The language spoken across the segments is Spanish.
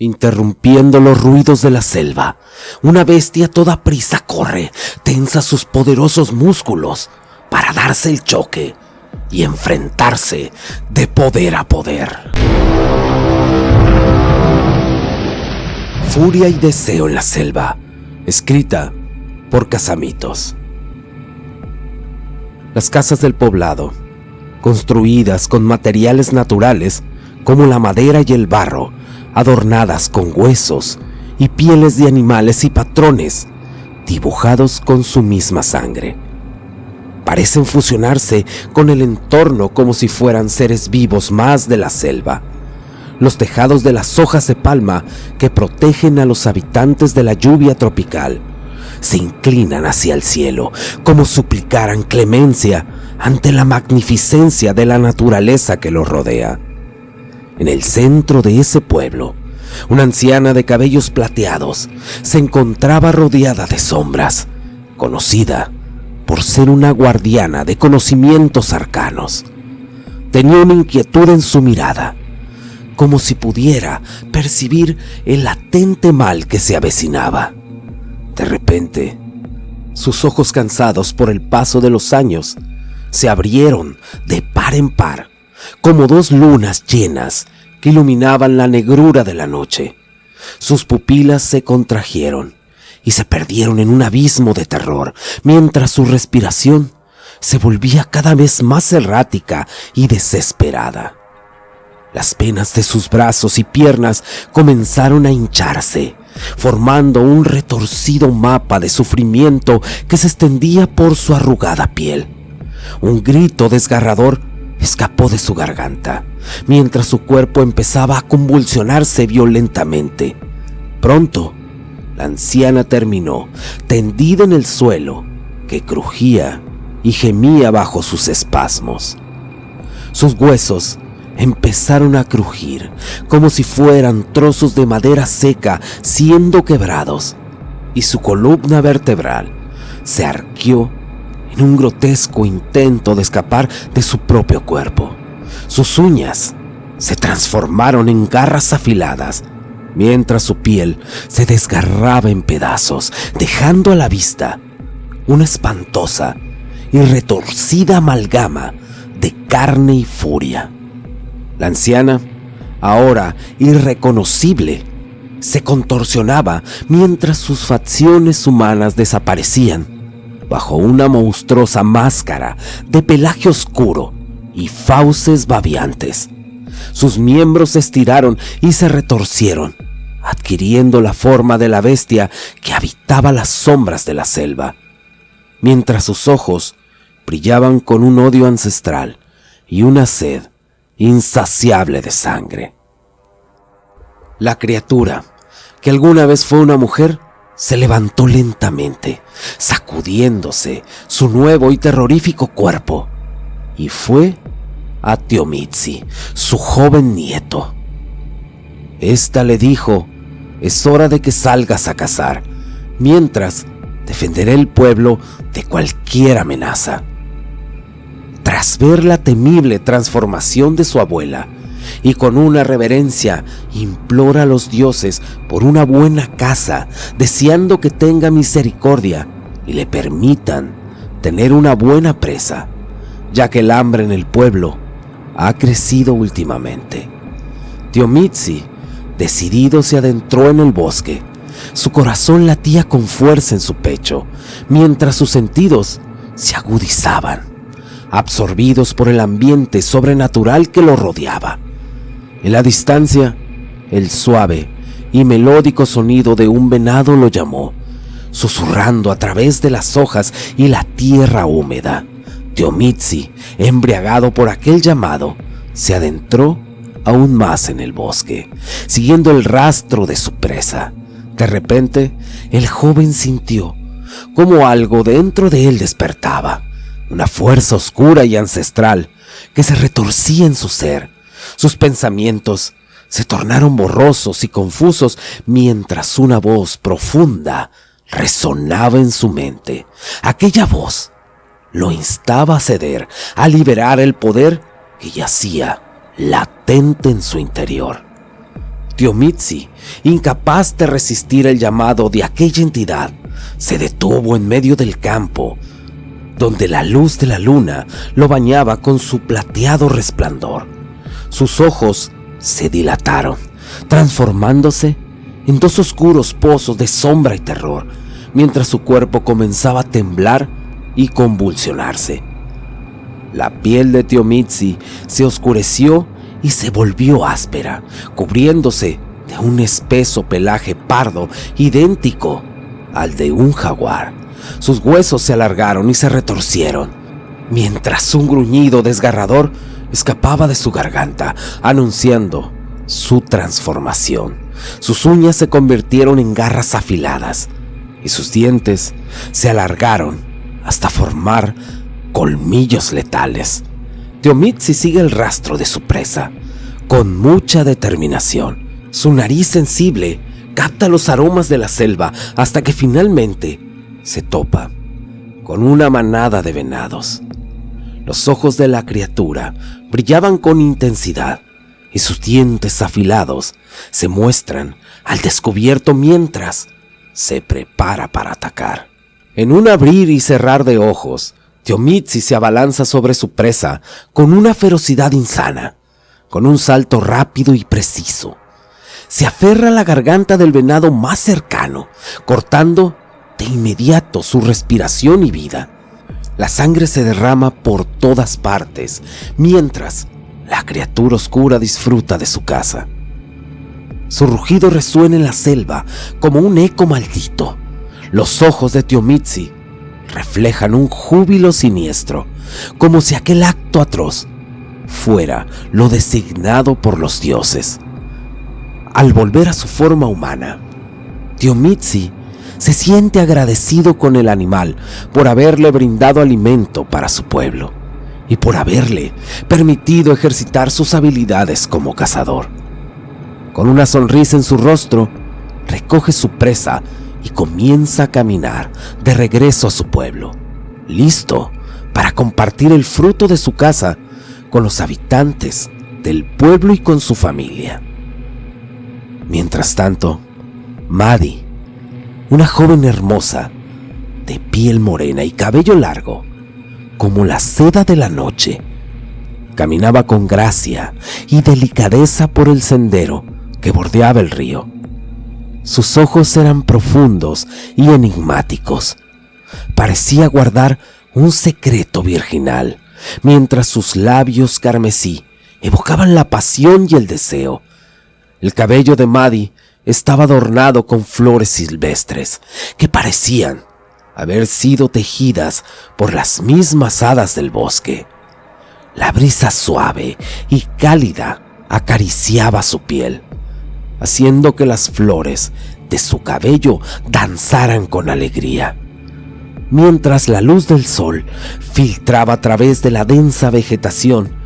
Interrumpiendo los ruidos de la selva, una bestia a toda prisa corre, tensa sus poderosos músculos para darse el choque y enfrentarse de poder a poder. Furia y deseo en la selva, escrita por Casamitos. Las casas del poblado, construidas con materiales naturales como la madera y el barro, adornadas con huesos y pieles de animales y patrones dibujados con su misma sangre. Parecen fusionarse con el entorno como si fueran seres vivos más de la selva. Los tejados de las hojas de palma que protegen a los habitantes de la lluvia tropical se inclinan hacia el cielo como suplicaran clemencia ante la magnificencia de la naturaleza que los rodea. En el centro de ese pueblo, una anciana de cabellos plateados se encontraba rodeada de sombras, conocida por ser una guardiana de conocimientos arcanos. Tenía una inquietud en su mirada, como si pudiera percibir el latente mal que se avecinaba. De repente, sus ojos cansados por el paso de los años se abrieron de par en par, como dos lunas llenas que iluminaban la negrura de la noche. Sus pupilas se contrajeron y se perdieron en un abismo de terror, mientras su respiración se volvía cada vez más errática y desesperada. Las venas de sus brazos y piernas comenzaron a hincharse, formando un retorcido mapa de sufrimiento que se extendía por su arrugada piel. Un grito desgarrador escapó de su garganta, mientras su cuerpo empezaba a convulsionarse violentamente. Pronto, la anciana terminó, tendida en el suelo, que crujía y gemía bajo sus espasmos. Sus huesos empezaron a crujir, como si fueran trozos de madera seca siendo quebrados, y su columna vertebral se arqueó en un grotesco intento de escapar de su propio cuerpo. Sus uñas se transformaron en garras afiladas, mientras su piel se desgarraba en pedazos, dejando a la vista una espantosa y retorcida amalgama de carne y furia. La anciana, ahora irreconocible, se contorsionaba mientras sus facciones humanas desaparecían bajo una monstruosa máscara de pelaje oscuro y fauces babeantes. Sus miembros se estiraron y se retorcieron, adquiriendo la forma de la bestia que habitaba las sombras de la selva, mientras sus ojos brillaban con un odio ancestral y una sed insaciable de sangre. La criatura, que alguna vez fue una mujer, se levantó lentamente, sacudiéndose su nuevo y terrorífico cuerpo, y fue a Teomitzi, su joven nieto. Esta le dijo: es hora de que salgas a cazar, mientras defenderé el pueblo de cualquier amenaza. Tras ver la temible transformación de su abuela, y con una reverencia implora a los dioses por una buena caza, deseando que tenga misericordia y le permitan tener una buena presa, ya que el hambre en el pueblo ha crecido últimamente. Teomitzi, decidido, se adentró en el bosque. Su corazón latía con fuerza en su pecho, mientras sus sentidos se agudizaban, absorbidos por el ambiente sobrenatural que lo rodeaba. En la distancia, el suave y melódico sonido de un venado lo llamó, susurrando a través de las hojas y la tierra húmeda. Teomitzi, embriagado por aquel llamado, se adentró aún más en el bosque, siguiendo el rastro de su presa. De repente, el joven sintió como algo dentro de él despertaba, una fuerza oscura y ancestral que se retorcía en su ser. Sus pensamientos se tornaron borrosos y confusos mientras una voz profunda resonaba en su mente. Aquella voz lo instaba a ceder, a liberar el poder que yacía latente en su interior. Tío Mitzi, incapaz de resistir el llamado de aquella entidad, se detuvo en medio del campo, donde la luz de la luna lo bañaba con su plateado resplandor. Sus ojos se dilataron, transformándose en dos oscuros pozos de sombra y terror, mientras su cuerpo comenzaba a temblar y convulsionarse. La piel de Tío Mitzi se oscureció y se volvió áspera, cubriéndose de un espeso pelaje pardo idéntico al de un jaguar. Sus huesos se alargaron y se retorcieron, mientras un gruñido desgarrador escapaba de su garganta, anunciando su transformación. Sus uñas se convirtieron en garras afiladas y sus dientes se alargaron hasta formar colmillos letales. Tío Mitzi sigue el rastro de su presa con mucha determinación. Su nariz sensible capta los aromas de la selva hasta que finalmente se topa con una manada de venados. Los ojos de la criatura brillaban con intensidad y sus dientes afilados se muestran al descubierto mientras se prepara para atacar. En un abrir y cerrar de ojos, Tío Mitzi se abalanza sobre su presa con una ferocidad insana. Con un salto rápido y preciso, se aferra a la garganta del venado más cercano, cortando de inmediato su respiración y vida. La sangre se derrama por todas partes, mientras la criatura oscura disfruta de su caza. Su rugido resuena en la selva como un eco maldito. Los ojos de Tío Mitzi reflejan un júbilo siniestro, como si aquel acto atroz fuera lo designado por los dioses. Al volver a su forma humana, Tío Mitzi se siente agradecido con el animal por haberle brindado alimento para su pueblo y por haberle permitido ejercitar sus habilidades como cazador. Con una sonrisa en su rostro, recoge su presa y comienza a caminar de regreso a su pueblo, listo para compartir el fruto de su caza con los habitantes del pueblo y con su familia. Mientras tanto, Maddie, una joven hermosa, de piel morena y cabello largo, como la seda de la noche, caminaba con gracia y delicadeza por el sendero que bordeaba el río. Sus ojos eran profundos y enigmáticos. Parecía guardar un secreto virginal, mientras sus labios carmesí evocaban la pasión y el deseo. El cabello de Maddie estaba adornado con flores silvestres que parecían haber sido tejidas por las mismas hadas del bosque. La brisa suave y cálida acariciaba su piel, haciendo que las flores de su cabello danzaran con alegría, mientras la luz del sol filtraba a través de la densa vegetación,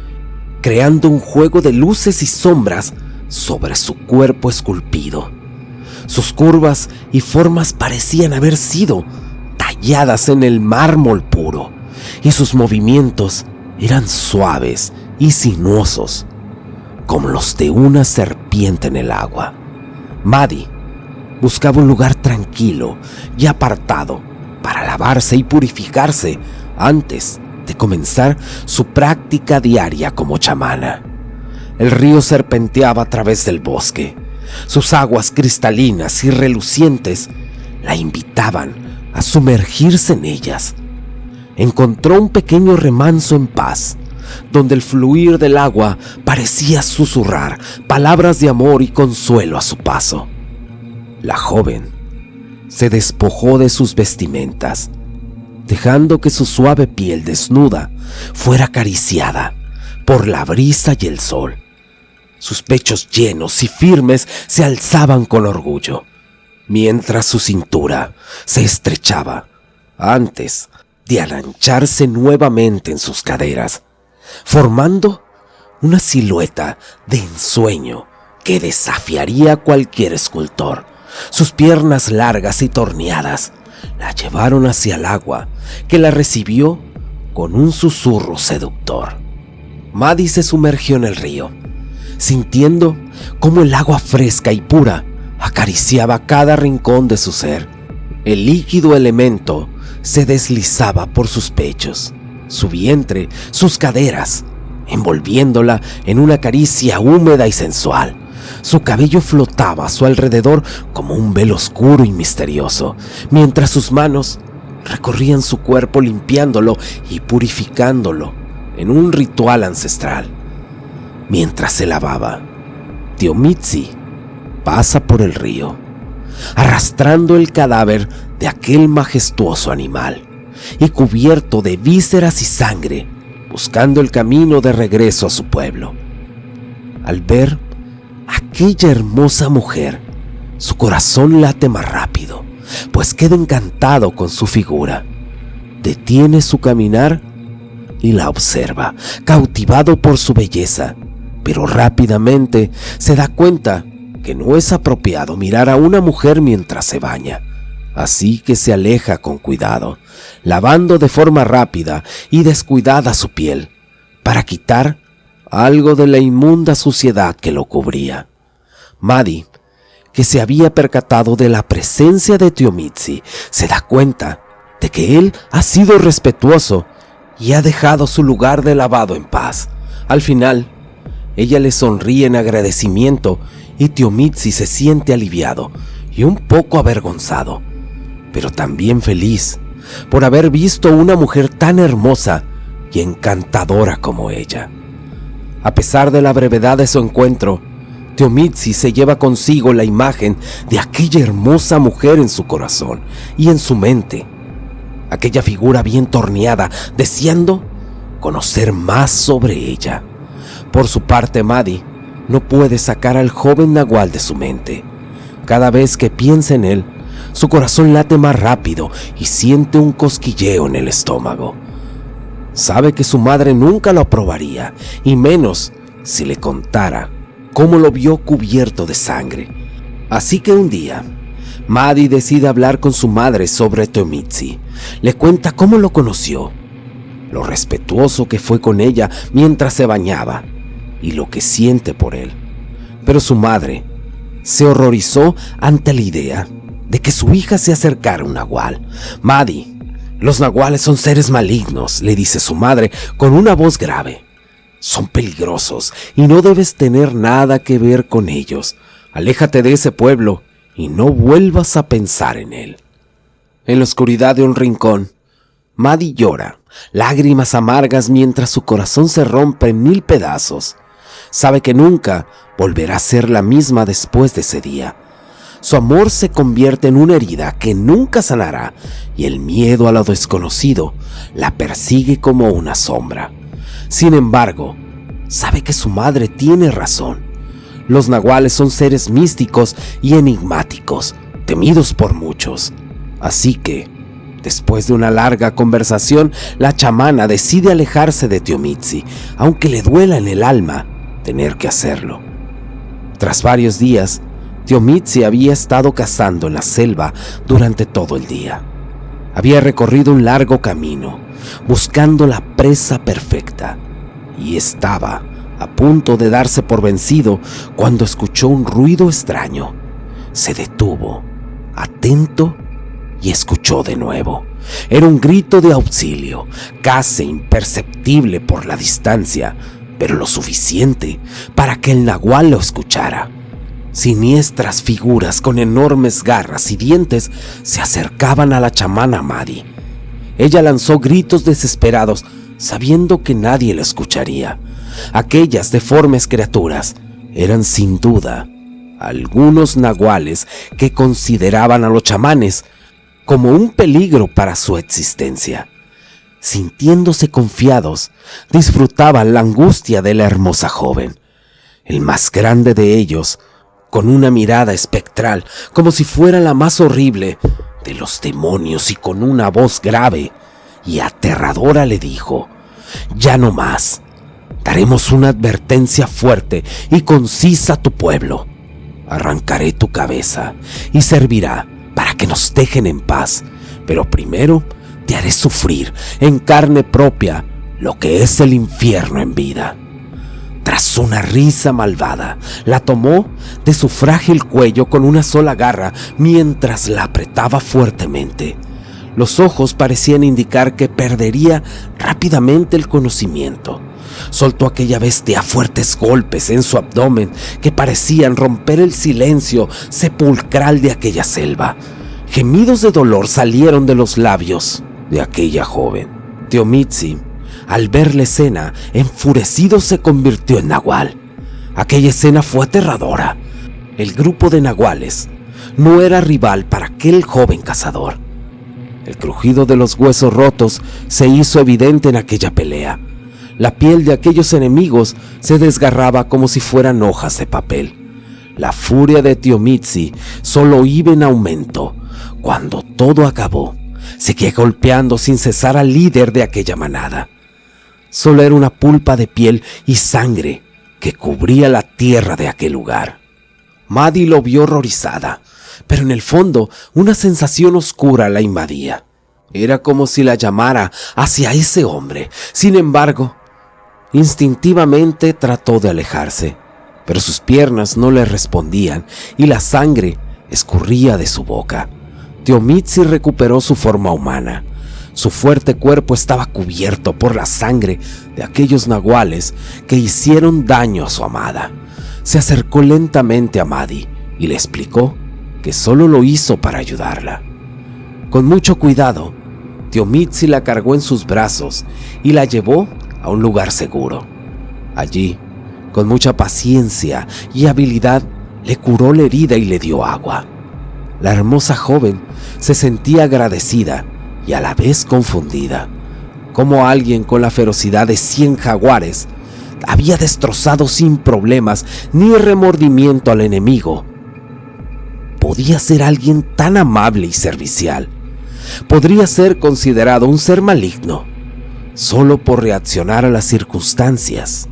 creando un juego de luces y sombras sobre su cuerpo esculpido. Sus curvas y formas parecían haber sido talladas en el mármol puro, y sus movimientos eran suaves y sinuosos, como los de una serpiente en el agua. Maddie buscaba un lugar tranquilo y apartado para lavarse y purificarse antes de comenzar su práctica diaria como chamana. El río serpenteaba a través del bosque. Sus aguas cristalinas y relucientes la invitaban a sumergirse en ellas. Encontró un pequeño remanso en paz, donde el fluir del agua parecía susurrar palabras de amor y consuelo a su paso. La joven se despojó de sus vestimentas, dejando que su suave piel desnuda fuera acariciada por la brisa y el sol. Sus pechos llenos y firmes se alzaban con orgullo, mientras su cintura se estrechaba antes de arancharse nuevamente en sus caderas, formando una silueta de ensueño que desafiaría a cualquier escultor. Sus piernas largas y torneadas la llevaron hacia el agua, que la recibió con un susurro seductor. Maddie se sumergió en el río, sintiendo cómo el agua fresca y pura acariciaba cada rincón de su ser. El líquido elemento se deslizaba por sus pechos, su vientre, sus caderas, envolviéndola en una caricia húmeda y sensual. Su cabello flotaba a su alrededor como un velo oscuro y misterioso, mientras sus manos recorrían su cuerpo limpiándolo y purificándolo en un ritual ancestral. Mientras se lavaba, Tiomitzi pasa por el río, arrastrando el cadáver de aquel majestuoso animal y cubierto de vísceras y sangre, buscando el camino de regreso a su pueblo. Al ver aquella hermosa mujer, su corazón late más rápido, pues queda encantado con su figura. Detiene su caminar y la observa, cautivado por su belleza, pero rápidamente se da cuenta que no es apropiado mirar a una mujer mientras se baña. Así que se aleja con cuidado, lavando de forma rápida y descuidada su piel, para quitar algo de la inmunda suciedad que lo cubría. Maddie, que se había percatado de la presencia de Tiomitzi, se da cuenta de que él ha sido respetuoso y ha dejado su lugar de lavado en paz. Al final, ella le sonríe en agradecimiento y Tiomitzi se siente aliviado y un poco avergonzado, pero también feliz por haber visto una mujer tan hermosa y encantadora como ella. A pesar de la brevedad de su encuentro, Tiomitzi se lleva consigo la imagen de aquella hermosa mujer en su corazón y en su mente, aquella figura bien torneada, deseando conocer más sobre ella. Por su parte, Maddie no puede sacar al joven nahual de su mente. Cada vez que piensa en él, su corazón late más rápido y siente un cosquilleo en el estómago. Sabe que su madre nunca lo aprobaría, y menos si le contara cómo lo vio cubierto de sangre. Así que un día, Maddie decide hablar con su madre sobre Tiomitzi. Le cuenta cómo lo conoció, lo respetuoso que fue con ella mientras se bañaba y lo que siente por él. Pero su madre se horrorizó ante la idea de que su hija se acercara a un nahual. Maddie, los nahuales son seres malignos, le dice su madre con una voz grave. Son peligrosos y no debes tener nada que ver con ellos. Aléjate de ese pueblo y no vuelvas a pensar en él. En la oscuridad de un rincón, Maddie llora, lágrimas amargas mientras su corazón se rompe en 1000 pedazos. Sabe que nunca volverá a ser la misma después de ese día. Su amor se convierte en una herida que nunca sanará y el miedo a lo desconocido la persigue como una sombra. Sin embargo, sabe que su madre tiene razón. Los nahuales son seres místicos y enigmáticos, temidos por muchos. Así que, después de una larga conversación, la chamana decide alejarse de Tiomitzi, aunque le duela en el alma tener que hacerlo. Tras varios días, Tiomitzi había estado cazando en la selva durante todo el día. Había recorrido un largo camino, buscando la presa perfecta, y estaba a punto de darse por vencido cuando escuchó un ruido extraño. Se detuvo, atento, y escuchó de nuevo. Era un grito de auxilio, casi imperceptible por la distancia, pero lo suficiente para que el nahual lo escuchara. Siniestras figuras con enormes garras y dientes se acercaban a la chamana Maddie. Ella lanzó gritos desesperados, sabiendo que nadie la escucharía. Aquellas deformes criaturas eran sin duda algunos nahuales que consideraban a los chamanes como un peligro para su existencia. Sintiéndose confiados, disfrutaban la angustia de la hermosa joven. El más grande de ellos, con una mirada espectral, como si fuera la más horrible de los demonios, y con una voz grave y aterradora le dijo: «Ya no más. Daremos una advertencia fuerte y concisa a tu pueblo. Arrancaré tu cabeza y servirá para que nos dejen en paz, pero primero te haré sufrir en carne propia lo que es el infierno en vida». Tras una risa malvada, la tomó de su frágil cuello con una sola garra mientras la apretaba fuertemente. Los ojos parecían indicar que perdería rápidamente el conocimiento. Soltó aquella bestia fuertes golpes en su abdomen que parecían romper el silencio sepulcral de aquella selva. Gemidos de dolor salieron de los labios de aquella joven. Teomitzi, al ver la escena, enfurecido se convirtió en nahual. Aquella escena fue aterradora. El grupo de nahuales no era rival para aquel joven cazador. El crujido de los huesos rotos se hizo evidente en aquella pelea. La piel de aquellos enemigos se desgarraba como si fueran hojas de papel. La furia de Teomitzi solo iba en aumento. Cuando todo acabó, seguía golpeando sin cesar al líder de aquella manada. Solo era una pulpa de piel y sangre que cubría la tierra de aquel lugar. Maddie lo vio horrorizada, pero en el fondo una sensación oscura la invadía. Era como si la llamara hacia ese hombre. Sin embargo, instintivamente trató de alejarse, pero sus piernas no le respondían y la sangre escurría de su boca. Teomitzi recuperó su forma humana. Su fuerte cuerpo estaba cubierto por la sangre de aquellos nahuales que hicieron daño a su amada. Se acercó lentamente a Maddie y le explicó que solo lo hizo para ayudarla. Con mucho cuidado, Teomitzi la cargó en sus brazos y la llevó a un lugar seguro. Allí, con mucha paciencia y habilidad, le curó la herida y le dio agua. La hermosa joven se sentía agradecida y a la vez confundida. Como alguien con la ferocidad de 100 jaguares había destrozado sin problemas ni remordimiento al enemigo, podía ser alguien tan amable y servicial. Podría ser considerado un ser maligno solo por reaccionar a las circunstancias.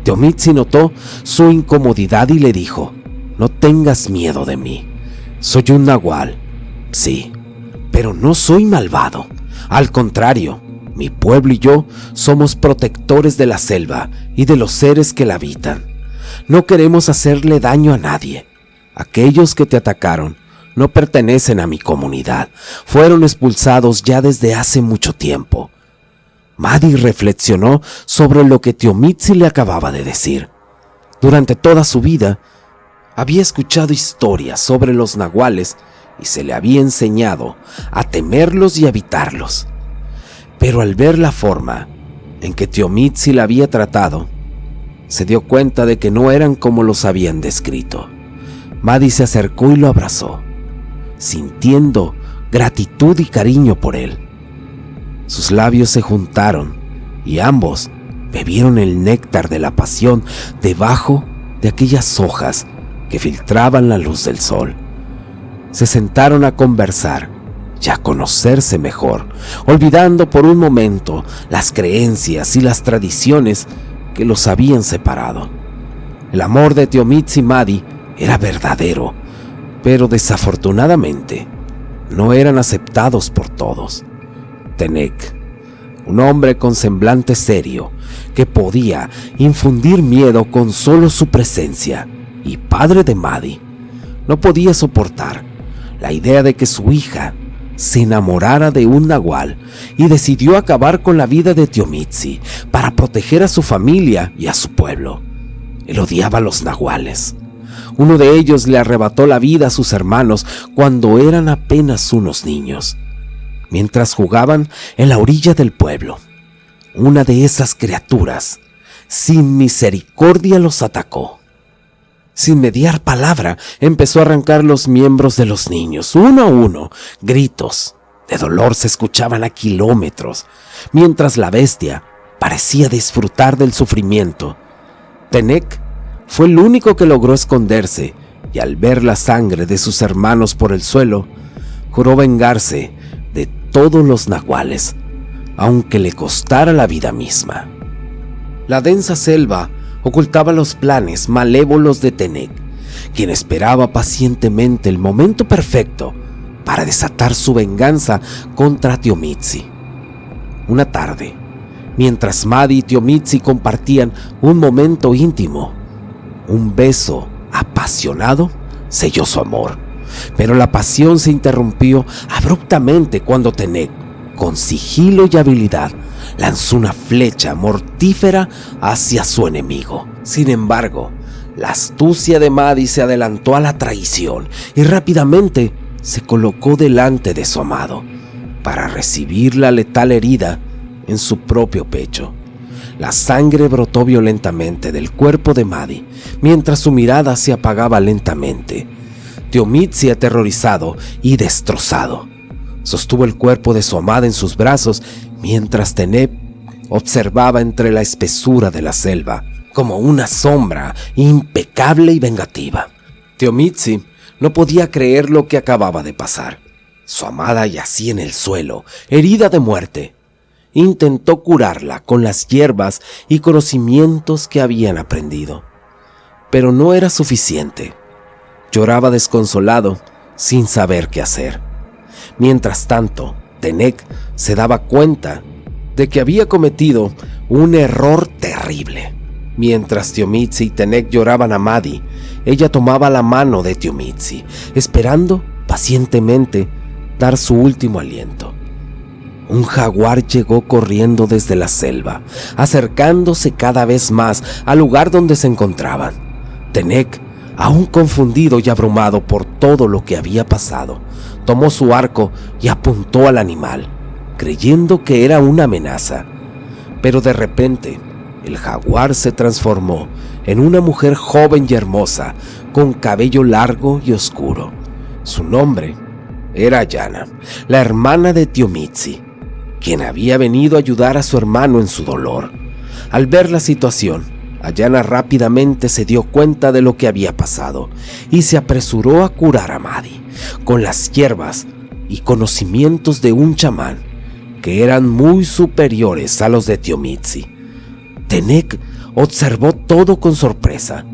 Teomitzi notó su incomodidad y le dijo: «No tengas miedo de mí. Soy un nahual, sí, pero no soy malvado. Al contrario, mi pueblo y yo somos protectores de la selva y de los seres que la habitan. No queremos hacerle daño a nadie. Aquellos que te atacaron no pertenecen a mi comunidad. Fueron expulsados ya desde hace mucho tiempo». Maddie reflexionó sobre lo que Teomitzi le acababa de decir. Durante toda su vida, había escuchado historias sobre los nahuales y se le había enseñado a temerlos y a evitarlos. Pero al ver la forma en que Teomitzi la había tratado, se dio cuenta de que no eran como los habían descrito. Maddie se acercó y lo abrazó, sintiendo gratitud y cariño por él. Sus labios se juntaron y ambos bebieron el néctar de la pasión debajo de aquellas hojas que filtraban la luz del sol. Se sentaron a conversar y a conocerse mejor, olvidando por un momento las creencias y las tradiciones que los habían separado. El amor de Teomitzi y Maddie era verdadero, pero desafortunadamente no eran aceptados por todos. Tenek, un hombre con semblante serio que podía infundir miedo con solo su presencia, y padre de Maddie, no podía soportar la idea de que su hija se enamorara de un nahual y decidió acabar con la vida de Teomitzi para proteger a su familia y a su pueblo. Él odiaba a los nahuales. Uno de ellos le arrebató la vida a sus hermanos cuando eran apenas unos niños. Mientras jugaban en la orilla del pueblo, una de esas criaturas, sin misericordia, los atacó. Sin mediar palabra, empezó a arrancar los miembros de los niños, uno a uno. Gritos de dolor se escuchaban a kilómetros, mientras la bestia parecía disfrutar del sufrimiento. Tenek fue el único que logró esconderse, y al ver la sangre de sus hermanos por el suelo, juró vengarse de todos los nahuales, aunque le costara la vida misma. La densa selva ocultaba los planes malévolos de Tenek, quien esperaba pacientemente el momento perfecto para desatar su venganza contra Teomitzi. Una tarde, mientras Madi y Tiomitzi compartían un momento íntimo. Un beso apasionado selló su amor, pero la pasión se interrumpió abruptamente cuando Tenec, con sigilo y habilidad, lanzó una flecha mortífera hacia su enemigo. Sin embargo, la astucia de Madi se adelantó a la traición y rápidamente se colocó delante de su amado para recibir la letal herida en su propio pecho. La sangre brotó violentamente del cuerpo de Madi mientras su mirada se apagaba lentamente. Tiomitzi, aterrorizado y destrozado, sostuvo el cuerpo de su amada en sus brazos mientras Tenec observaba entre la espesura de la selva como una sombra impecable y vengativa. Tiomitzi no podía creer lo que acababa de pasar. Su amada yacía en el suelo, herida de muerte. Intentó curarla con las hierbas y conocimientos que habían aprendido, pero no era suficiente. Lloraba desconsolado, sin saber qué hacer. Mientras tanto, Tenec se daba cuenta de que había cometido un error terrible. Mientras Tiomitzi y Tenec lloraban a Madi, ella tomaba la mano de Tiomitzi, esperando pacientemente dar su último aliento. Un jaguar llegó corriendo desde la selva, acercándose cada vez más al lugar donde se encontraban. Tenec, aún confundido y abrumado por todo lo que había pasado, tomó su arco y apuntó al animal, creyendo que era una amenaza. Pero de repente, el jaguar se transformó en una mujer joven y hermosa, con cabello largo y oscuro. Su nombre era Ayana, la hermana de Tiomitzi, quien había venido a ayudar a su hermano en su dolor. Al ver la situación, Ayana rápidamente se dio cuenta de lo que había pasado y se apresuró a curar a Madi con las hierbas y conocimientos de un chamán que eran muy superiores a los de Tiomitzi. Tenec observó todo con sorpresa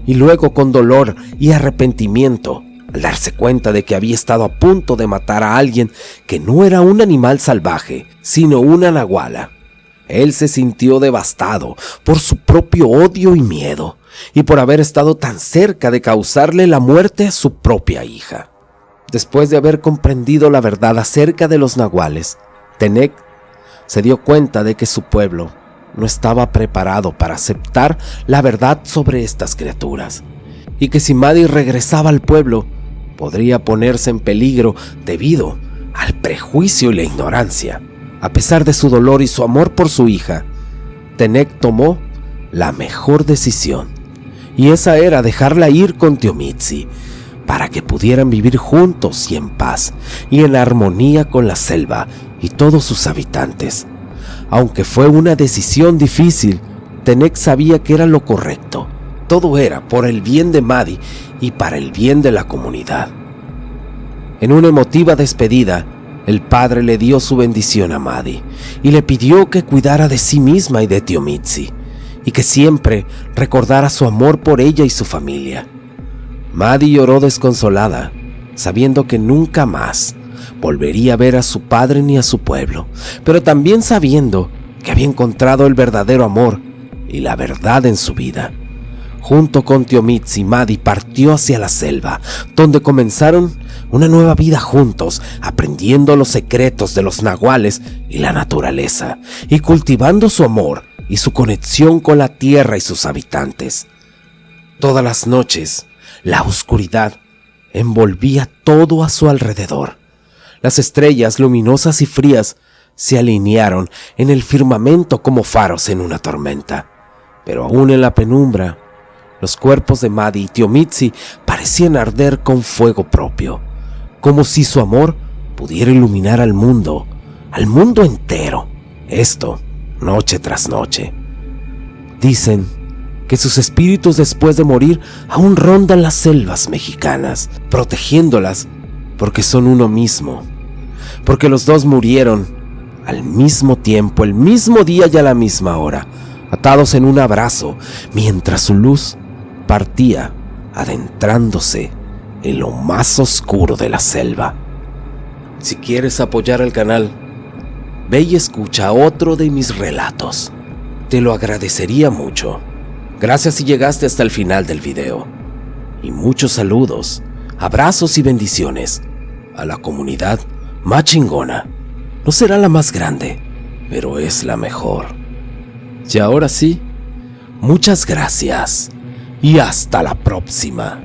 y luego con dolor y arrepentimiento al darse cuenta de que había estado a punto de matar a alguien que no era un animal salvaje, sino una nahuala. Él se sintió devastado por su propio odio y miedo, y por haber estado tan cerca de causarle la muerte a su propia hija. Después de haber comprendido la verdad acerca de los nahuales, Tenec se dio cuenta de que su pueblo no estaba preparado para aceptar la verdad sobre estas criaturas, y que si Madi regresaba al pueblo, podría ponerse en peligro debido al prejuicio y la ignorancia. A pesar de su dolor y su amor por su hija, Tenec tomó la mejor decisión, y esa era dejarla ir con Tiomitzi para que pudieran vivir juntos y en paz y en armonía con la selva y todos sus habitantes. Aunque fue una decisión difícil, Tenec sabía que era lo correcto. Todo era por el bien de Madi y para el bien de la comunidad. En una emotiva despedida, el padre le dio su bendición a Madi y le pidió que cuidara de sí misma y de Tiomitzi, y que siempre recordara su amor por ella y su familia. Madi lloró desconsolada, sabiendo que nunca más volvería a ver a su padre ni a su pueblo, pero también sabiendo que había encontrado el verdadero amor y la verdad en su vida. Junto con Tiomitzi, Madi partió hacia la selva, donde comenzaron una nueva vida juntos, aprendiendo los secretos de los nahuales y la naturaleza, y cultivando su amor y su conexión con la tierra y sus habitantes. Todas las noches, la oscuridad envolvía todo a su alrededor. Las estrellas luminosas y frías se alinearon en el firmamento como faros en una tormenta, pero aún en la penumbra, los cuerpos de Madi y Tiomitzi parecían arder con fuego propio, como si su amor pudiera iluminar al mundo entero. Esto, noche tras noche. Dicen que sus espíritus después de morir aún rondan las selvas mexicanas, protegiéndolas porque son uno mismo, porque los dos murieron al mismo tiempo, el mismo día y a la misma hora, atados en un abrazo, mientras su luz partía adentrándose en lo más oscuro de la selva. Si quieres apoyar al canal, ve y escucha otro de mis relatos. Te lo agradecería mucho. Gracias si llegaste hasta el final del video. Y muchos saludos, abrazos y bendiciones a la comunidad más chingona. No será la más grande, pero es la mejor. Y ahora sí, muchas gracias y hasta la próxima.